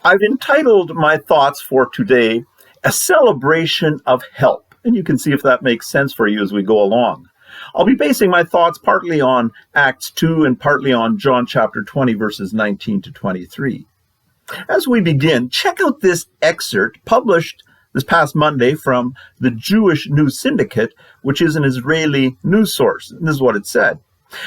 I've entitled my thoughts for today, A Celebration of Help, and you can see if that makes sense for you as we go along. I'll be basing my thoughts partly on Acts 2 and partly on John chapter 20, verses 19 to 23. As we begin, check out this excerpt published this past Monday from the Jewish News Syndicate, which is an Israeli news source. And this is what it said.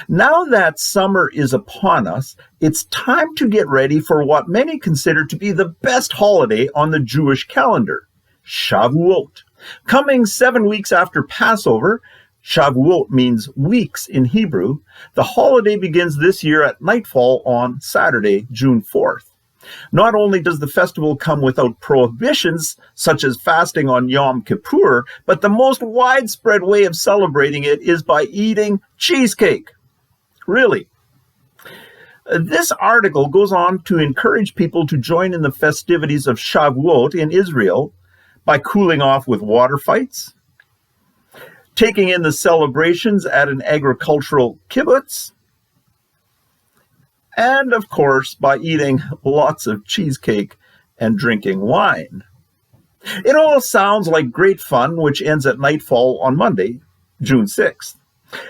Now that summer is upon us, it's time to get ready for what many consider to be the best holiday on the Jewish calendar, Shavuot. Coming 7 weeks after Passover, Shavuot means weeks in Hebrew, the holiday begins this year at nightfall on Saturday, June 4th. Not only does the festival come without prohibitions, such as fasting on Yom Kippur, but the most widespread way of celebrating it is by eating cheesecake. Really. This article goes on to encourage people to join in the festivities of Shavuot in Israel by cooling off with water fights, taking in the celebrations at an agricultural kibbutz, and, of course, by eating lots of cheesecake and drinking wine. It all sounds like great fun, which ends at nightfall on Monday, June 6th.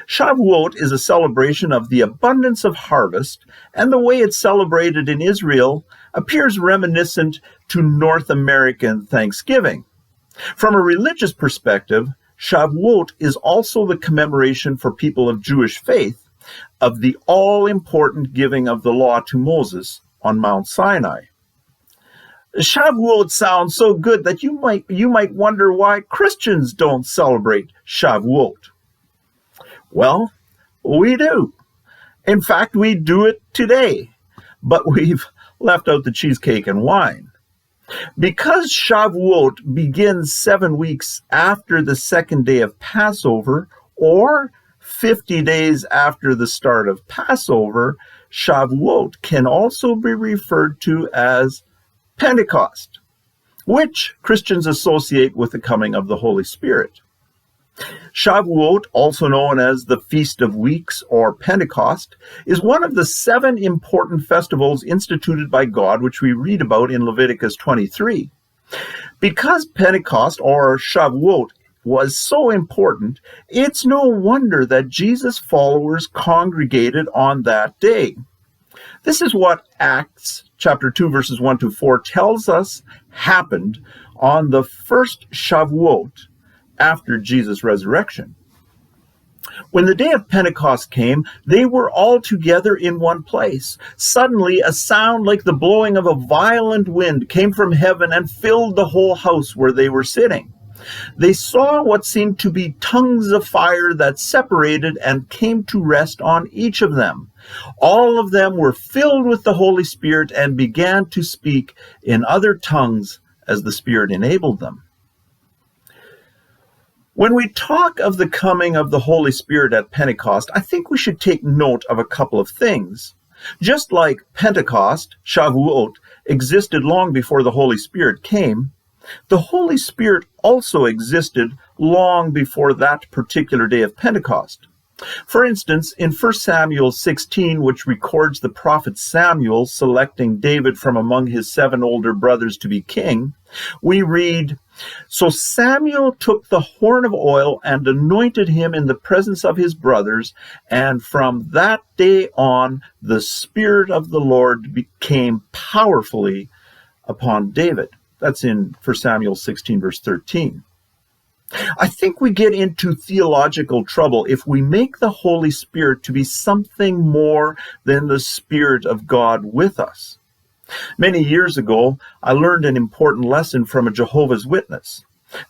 Shavuot is a celebration of the abundance of harvest, and the way it's celebrated in Israel appears reminiscent to North American Thanksgiving. From a religious perspective, Shavuot is also the commemoration for people of Jewish faith of the all-important giving of the law to Moses on Mount Sinai. Shavuot sounds so good that you might wonder why Christians don't celebrate Shavuot. Well, we do. In fact, we do it today, but we've left out the cheesecake and wine. Because Shavuot begins 7 weeks after the second day of Passover, or 50 days after the start of Passover, Shavuot can also be referred to as Pentecost, which Christians associate with the coming of the Holy Spirit. Shavuot, also known as the Feast of Weeks or Pentecost, is one of the 7 important festivals instituted by God, which we read about in Leviticus 23. Because Pentecost or Shavuot was so important, it's no wonder that Jesus' followers congregated on that day. This is what Acts chapter 2, verses 1 to 4 tells us happened on the first Shavuot after Jesus' resurrection. When the day of Pentecost came, they were all together in one place. Suddenly, a sound like the blowing of a violent wind came from heaven and filled the whole house where they were sitting. They saw what seemed to be tongues of fire that separated and came to rest on each of them. All of them were filled with the Holy Spirit and began to speak in other tongues as the Spirit enabled them. When we talk of the coming of the Holy Spirit at Pentecost, I think we should take note of a couple of things. Just like Pentecost, Shavuot, existed long before the Holy Spirit came, the Holy Spirit also existed long before that particular day of Pentecost. For instance, in 1 Samuel 16, which records the prophet Samuel selecting David from among his 7 older brothers to be king, we read, "So Samuel took the horn of oil and anointed him in the presence of his brothers, and from that day on the Spirit of the Lord came powerfully upon David." That's in 1 Samuel 16, verse 13. I think we get into theological trouble if we make the Holy Spirit to be something more than the Spirit of God with us. Many years ago, I learned an important lesson from a Jehovah's Witness.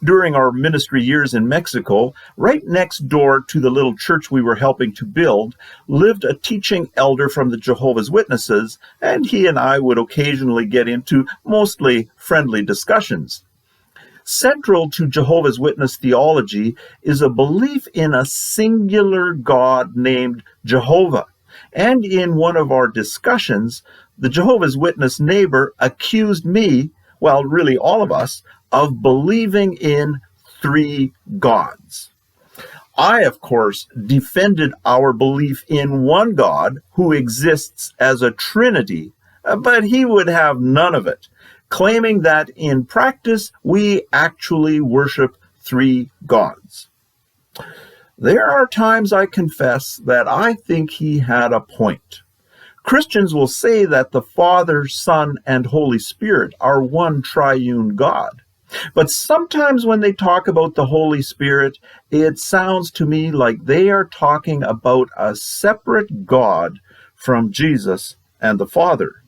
During our ministry years in Mexico, right next door to the little church we were helping to build, lived a teaching elder from the Jehovah's Witnesses, and he and I would occasionally get into mostly friendly discussions. Central to Jehovah's Witness theology is a belief in a singular God named Jehovah. And in one of our discussions, the Jehovah's Witness neighbor accused me, well, really all of us, of believing in 3 gods. I, of course, defended our belief in one God who exists as a trinity, But he would have none of it, claiming that in practice we actually worship three gods. There are times, I confess, that I think he had a point. Christians will say that the Father, Son, and Holy Spirit are one triune God. But sometimes when they talk about the Holy Spirit, it sounds to me like they are talking about a separate God from Jesus and the Father.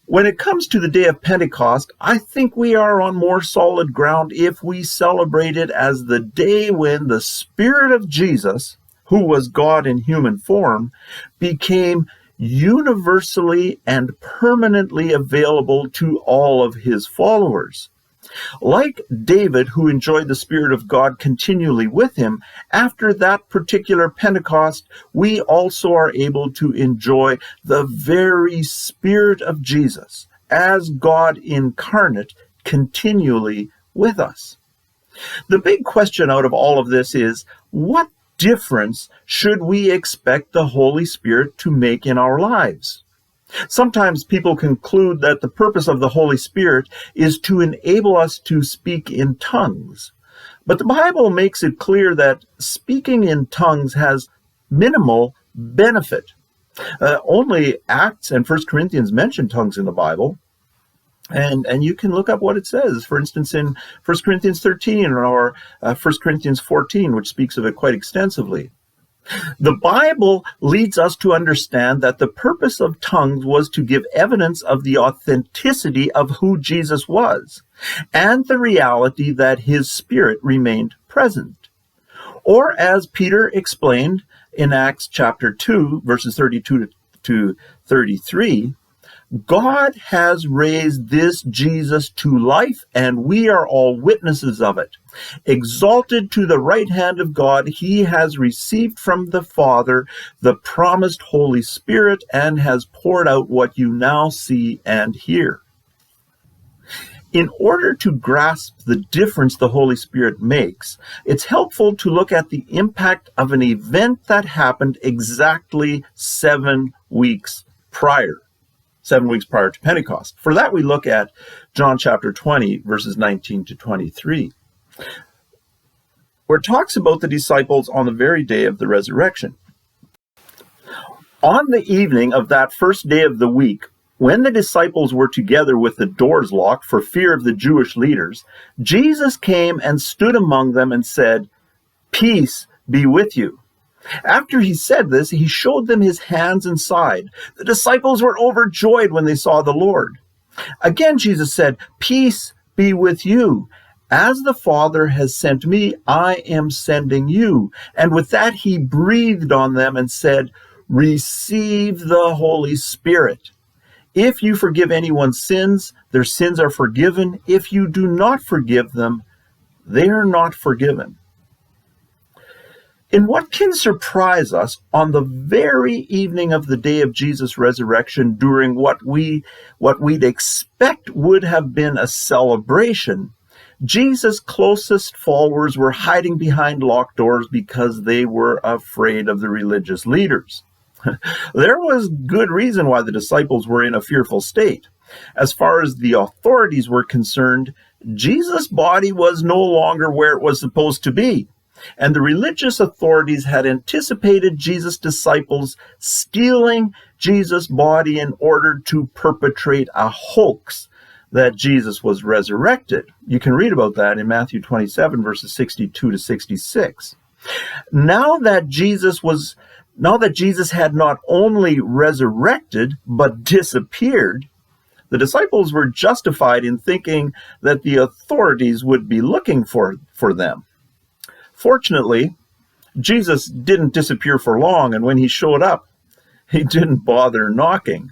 When it comes to the day of Pentecost, I think we are on more solid ground if we celebrate it as the day when the Spirit of Jesus, who was God in human form, became universally and permanently available to all of his followers. Like David, who enjoyed the Spirit of God continually with him, after that particular Pentecost, we also are able to enjoy the very Spirit of Jesus as God incarnate continually with us. The big question out of all of this is, what difference should we expect the Holy Spirit to make in our lives? Sometimes people conclude that the purpose of the Holy Spirit is to enable us to speak in tongues. But the Bible makes it clear that speaking in tongues has minimal benefit. Only Acts and 1 Corinthians mention tongues in the Bible. And you can look up what it says, for instance, in 1 Corinthians 13 or 1 Corinthians 14, which speaks of it quite extensively. The Bible leads us to understand that the purpose of tongues was to give evidence of the authenticity of who Jesus was and the reality that his Spirit remained present. Or as Peter explained in Acts chapter 2, verses 32 to 33, God has raised this Jesus to life, and we are all witnesses of it. Exalted to the right hand of God, he has received from the Father the promised Holy Spirit and has poured out what you now see and hear. In order to grasp the difference the Holy Spirit makes, it's helpful to look at the impact of an event that happened exactly 7 weeks prior. 7 weeks prior to Pentecost. For that, we look at John chapter 20, verses 19 to 23, where it talks about the disciples on the very day of the resurrection. On the evening of that first day of the week, when the disciples were together with the doors locked for fear of the Jewish leaders, Jesus came and stood among them and said, "Peace be with you." After he said this, he showed them his hands and side. The disciples were overjoyed when they saw the Lord. Again, Jesus said, "Peace be with you. As the Father has sent me, I am sending you." And with that, he breathed on them and said, "Receive the Holy Spirit. If you forgive anyone's sins, their sins are forgiven. If you do not forgive them, they are not forgiven." In what can surprise us, on the very evening of the day of Jesus' resurrection, during what we'd expect would have been a celebration, Jesus' closest followers were hiding behind locked doors because they were afraid of the religious leaders. There was good reason why the disciples were in a fearful state. As far as the authorities were concerned, Jesus' body was no longer where it was supposed to be. And the religious authorities had anticipated Jesus' disciples stealing Jesus' body in order to perpetrate a hoax that Jesus was resurrected. You can read about that in Matthew 27, verses 62 to 66. Now that Jesus had not only resurrected, but disappeared, the disciples were justified in thinking that the authorities would be looking for them. Fortunately, Jesus didn't disappear for long, and when he showed up, he didn't bother knocking.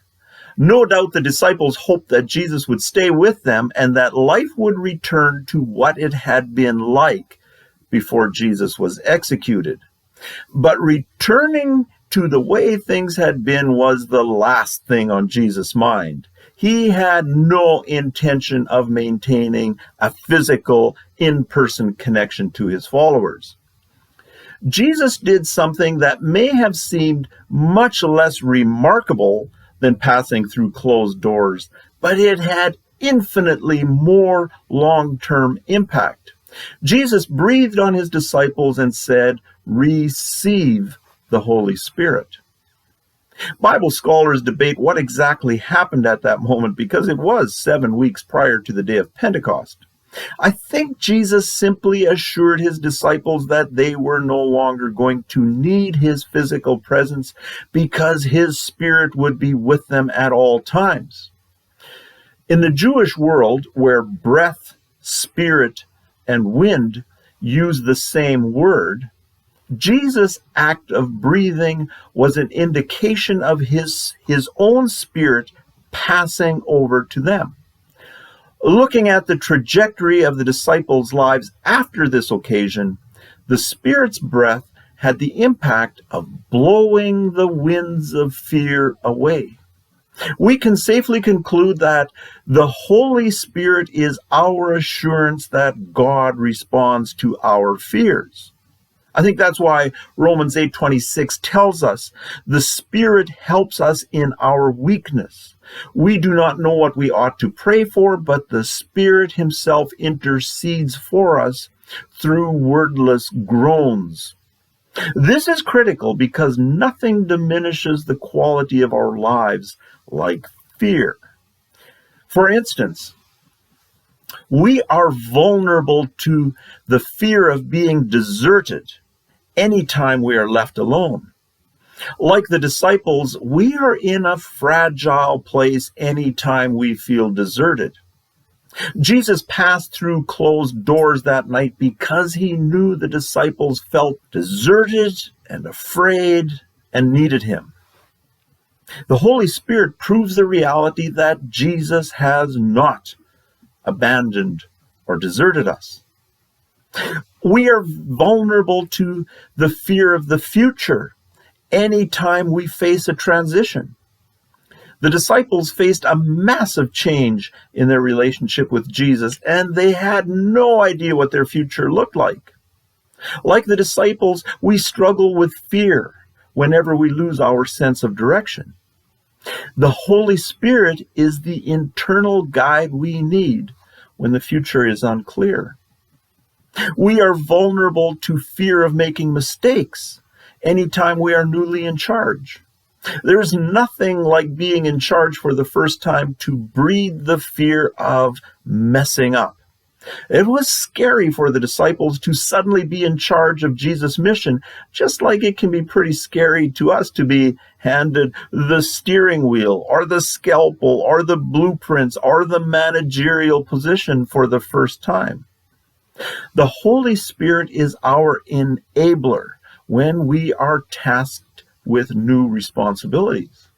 No doubt the disciples hoped that Jesus would stay with them and that life would return to what it had been like before Jesus was executed. But returning to the way things had been was the last thing on Jesus' mind. He had no intention of maintaining a physical, in-person connection to his followers. Jesus did something that may have seemed much less remarkable than passing through closed doors, but it had infinitely more long-term impact. Jesus breathed on his disciples and said, "Receive the Holy Spirit." Bible scholars debate what exactly happened at that moment because it was 7 weeks prior to the day of Pentecost. I think Jesus simply assured his disciples that they were no longer going to need his physical presence because his Spirit would be with them at all times. In the Jewish world, where breath, spirit, and wind use the same word, Jesus' act of breathing was an indication of his own Spirit passing over to them. Looking at the trajectory of the disciples' lives after this occasion, the Spirit's breath had the impact of blowing the winds of fear away. We can safely conclude that the Holy Spirit is our assurance that God responds to our fears. I think that's why Romans 8:26 tells us the Spirit helps us in our weakness. We do not know what we ought to pray for, but the Spirit himself intercedes for us through wordless groans. This is critical because nothing diminishes the quality of our lives like fear. For instance, we are vulnerable to the fear of being deserted anytime we are left alone. Like the disciples, we are in a fragile place anytime we feel deserted. Jesus passed through closed doors that night because he knew the disciples felt deserted and afraid and needed him. The Holy Spirit proves the reality that Jesus has not abandoned or deserted us. We are vulnerable to the fear of the future anytime we face a transition. The disciples faced a massive change in their relationship with Jesus, and they had no idea what their future looked like. Like the disciples, we struggle with fear whenever we lose our sense of direction. The Holy Spirit is the internal guide we need when the future is unclear. We are vulnerable to fear of making mistakes anytime we are newly in charge. There's nothing like being in charge for the first time to breed the fear of messing up. It was scary for the disciples to suddenly be in charge of Jesus' mission, just like it can be pretty scary to us to be handed the steering wheel or the scalpel or the blueprints or the managerial position for the first time. The Holy Spirit is our enabler when we are tasked with new responsibilities.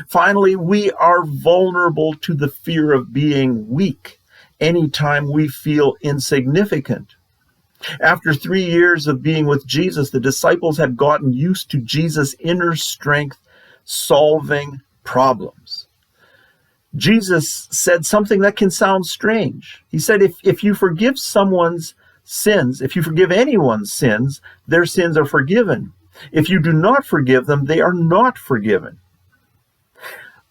Finally, we are vulnerable to the fear of being weak anytime we feel insignificant. After 3 years of being with Jesus, the disciples had gotten used to Jesus' inner strength solving problems. Jesus said something that can sound strange. He said, if you forgive someone's sins, if you forgive anyone's sins, their sins are forgiven. If you do not forgive them, they are not forgiven.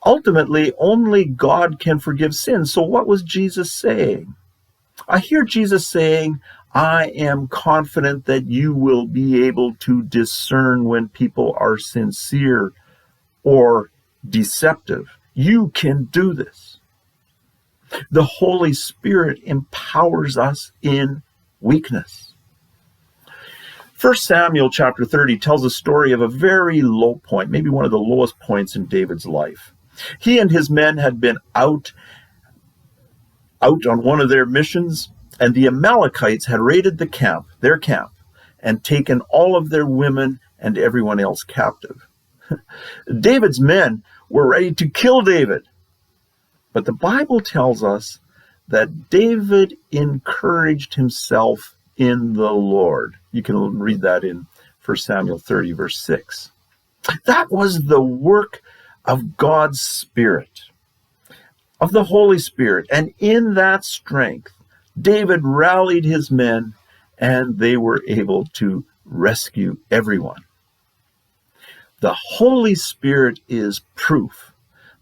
Ultimately, only God can forgive sins. So what was Jesus saying? I hear Jesus saying, I am confident that you will be able to discern when people are sincere or deceptive. You can do this. The Holy Spirit empowers us in weakness. 1 Samuel chapter 30 tells a story of a very low point, maybe one of the lowest points in David's life. He and his men had been out on one of their missions, and the Amalekites had raided their camp, and taken all of their women and everyone else captive. David's men were ready to kill David. But the Bible tells us that David encouraged himself in the Lord. You can read that in 1 Samuel 30, verse 6. That was the work of God's Spirit, of the Holy Spirit. And in that strength, David rallied his men, and they were able to rescue everyone. The Holy Spirit is proof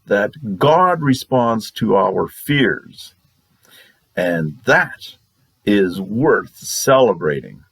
that God responds to our fears. And that is worth celebrating.